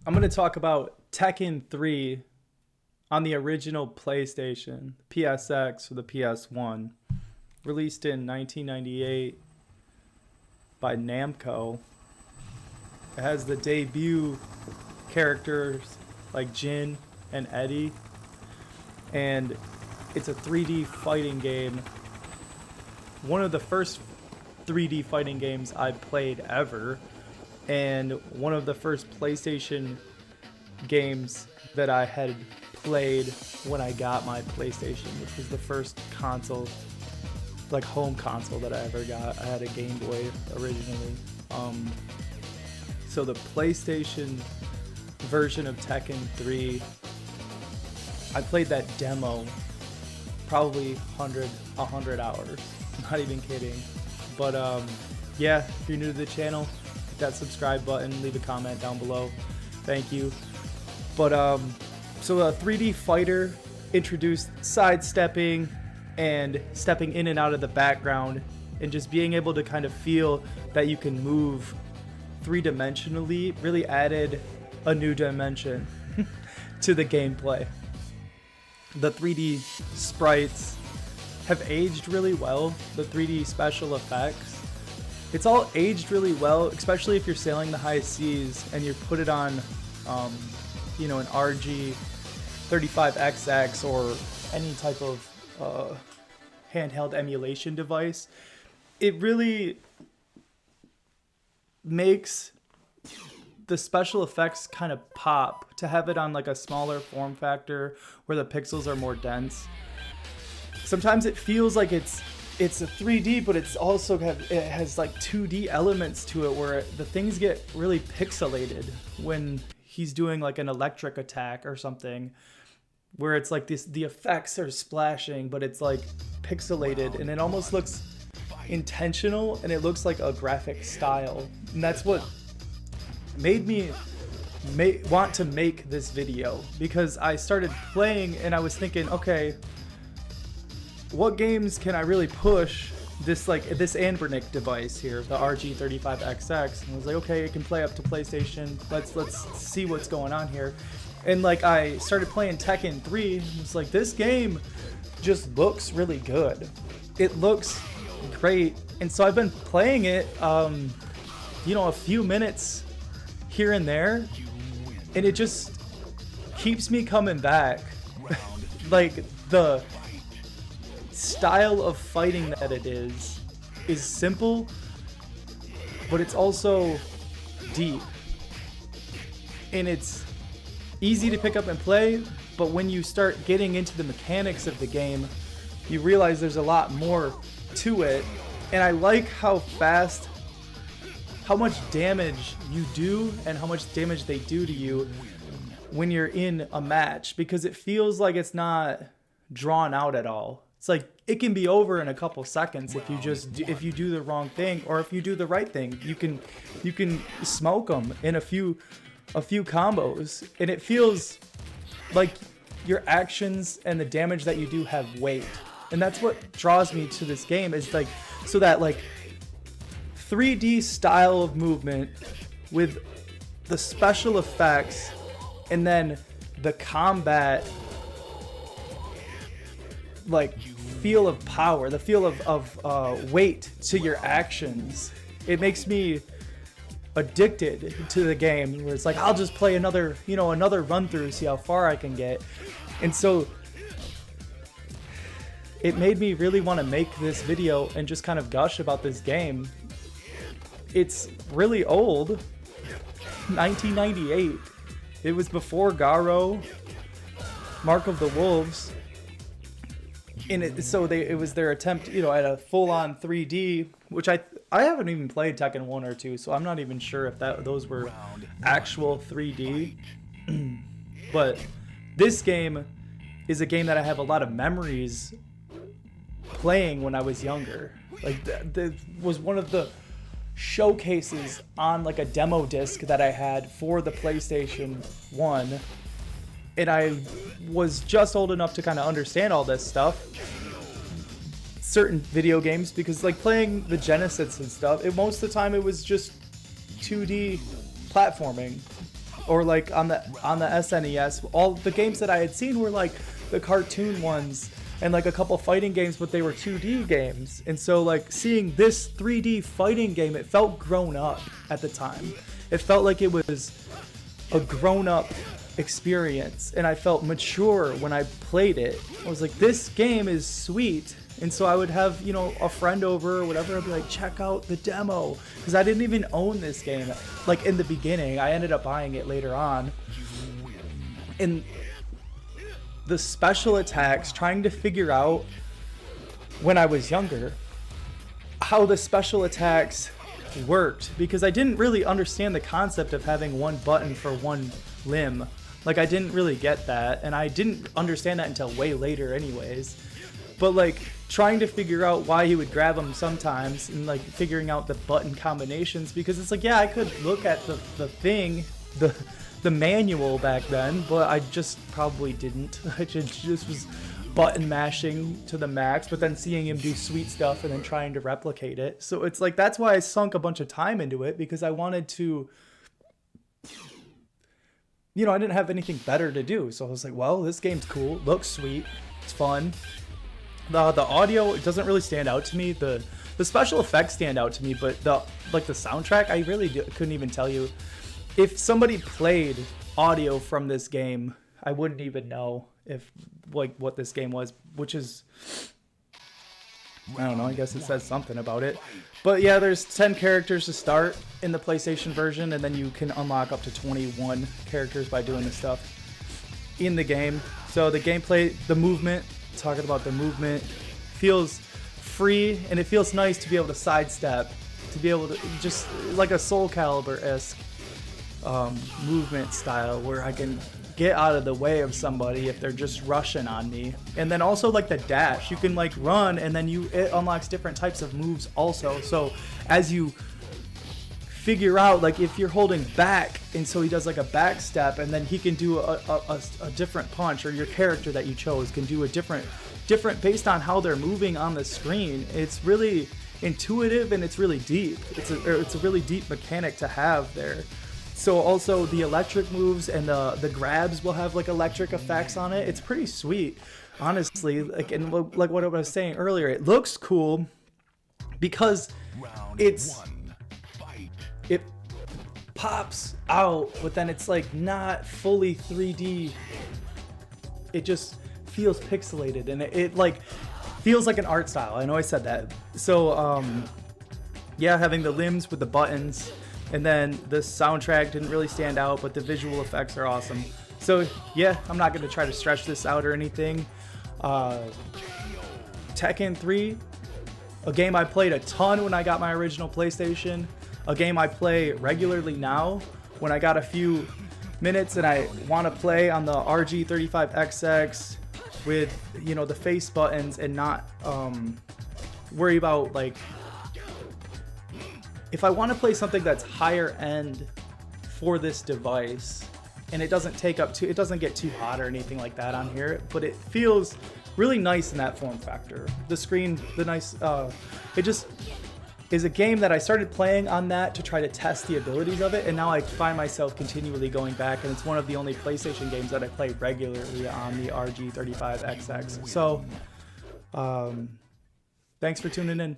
I'm going to talk about Tekken 3 on the original PlayStation, PSX or the PS1, released in 1998 by Namco. It has the debut characters like Jin and Eddie, and it's a 3D fighting game. One of the first 3D fighting games I played ever, and one of the first PlayStation games that I had played when I got my PlayStation, which was the first console, like home console that I ever got. I had a Game Boy originally. So the PlayStation version of Tekken 3, I played that demo probably 100 hours. Not even kidding. But yeah, if you're new to the channel, hit that subscribe button, leave a comment down below. Thank you. But so a 3D fighter introduced sidestepping and stepping in and out of the background, and just being able to kind of feel that you can move three-dimensionally really added a new dimension to the gameplay. The 3D sprites have aged really well. The 3D special effects, it's all aged really well, especially if you're sailing the high seas and you put it on you know, an RG 35XX or any type of handheld emulation device. It really makes the special effects kind of pop to have it on like a smaller form factor where the pixels are more dense. Sometimes it feels like it's a 3D, but it's also it has like 2D elements to it where the things get really pixelated when he's doing like an electric attack or something, where it's like the effects are splashing, but it's like pixelated and it almost looks intentional, and it looks like a graphic style. And that's what made me want to make this video, because I started playing and I was thinking, okay, what games can I really push this Anbernic device here, the RG35XX? And I was like, okay, it can play up to PlayStation. Let's see what's going on here. And like I started playing Tekken 3, and it's like, this game just looks really good. It looks great. And so I've been playing it you know, a few minutes here and there, and it just keeps me coming back. Like, the style of fighting that it is simple, but it's also deep, and it's easy to pick up and play. But when you start getting into the mechanics of the game, you realize there's a lot more to it. And I like how much damage you do and how much damage they do to you when you're in a match, because it feels like it's not drawn out at all. It's like it can be over in a couple seconds if you do the wrong thing, or if you do the right thing. You can smoke them in a few combos, and it feels like your actions and the damage that you do have weight. And that's what draws me to this game, is like, so that like 3D style of movement with the special effects, and then the combat like feel of power, the feel of weight to your actions. It makes me addicted to the game, where it's like, I'll just play another run through, see how far I can get. And so it made me really want to make this video and just kind of gush about this game. It's really old, 1998. It was before Garo, Mark of the Wolves. And it was their attempt, you know, at a full-on 3D, which I haven't even played Tekken 1 or 2, so I'm not even sure if those were actual 3D. But this game is a game that I have a lot of memories playing when I was younger. Like, that was one of the showcases on like a demo disc that I had for the PlayStation 1. And I was just old enough to kind of understand all this stuff, certain video games, because like playing the Genesis and stuff, most of the time it was just 2D platforming. or like on the SNES, all the games that I had seen were like the cartoon ones and like a couple fighting games, but they were 2D games. And so like seeing this 3D fighting game, it felt grown up at the time. It felt like it was a grown up experience, and I felt mature when I played it. I was like, this game is sweet. And so I would have, you know, a friend over or whatever. I'd be like, check out the demo, because I didn't even own this game like in the beginning. I ended up buying it later on. And the special attacks, trying to figure out when I was younger how the special attacks worked, because I didn't really understand the concept of having one button for one limb. Like, I didn't really get that, and I didn't understand that until way later anyways. But like trying to figure out why he would grab them sometimes, and like figuring out the button combinations, because it's like, yeah, I could look at the thing, the manual back then, but I just probably didn't. I just was button mashing to the max, but then seeing him do sweet stuff and then trying to replicate it. So it's like, that's why I sunk a bunch of time into it, because I wanted to, you know, I didn't have anything better to do. So I was like, well, this game's cool, looks sweet, it's fun. The audio, it doesn't really stand out to me. The special effects stand out to me, but the soundtrack, I really couldn't even tell you. If somebody played audio from this game, I wouldn't even know if like what this game was, which is, I don't know, I guess it says something about it. But yeah, there's 10 characters to start in the PlayStation version, and then you can unlock up to 21 characters by doing the stuff in the game. So the gameplay, the movement, talking about the movement, feels free, and it feels nice to be able to sidestep, to be able to just like a Soul Calibur-esque movement style, where I can get out of the way of somebody if they're just rushing on me. And then also like the dash, you can like run, and then it unlocks different types of moves also. So as you figure out, like if you're holding back, and so he does like a back step, and then he can do a different punch, or your character that you chose can do a different based on how they're moving on the screen. It's really intuitive, and it's really deep. It's a really deep mechanic to have there. So also the electric moves and the grabs will have like electric effects on it. It's pretty sweet, honestly. Like, and like what I was saying earlier, it looks cool because it pops out, but then it's like not fully 3D. It just feels pixelated, and it like feels like an art style. I know I said that. So yeah, having the limbs with the buttons. And then the soundtrack didn't really stand out, but the visual effects are awesome. So yeah, I'm not going to try to stretch this out or anything. Tekken 3, a game I played a ton when I got my original PlayStation. A game I play regularly now when I got a few minutes and I want to play on the RG35XX with, you know, the face buttons, and not worry about like, if I want to play something that's higher end for this device, and it doesn't get too hot or anything like that on here, but it feels really nice in that form factor. The screen, it just is a game that I started playing on that to try to test the abilities of it, and now I find myself continually going back, and it's one of the only PlayStation games that I play regularly on the RG35XX. So, thanks for tuning in.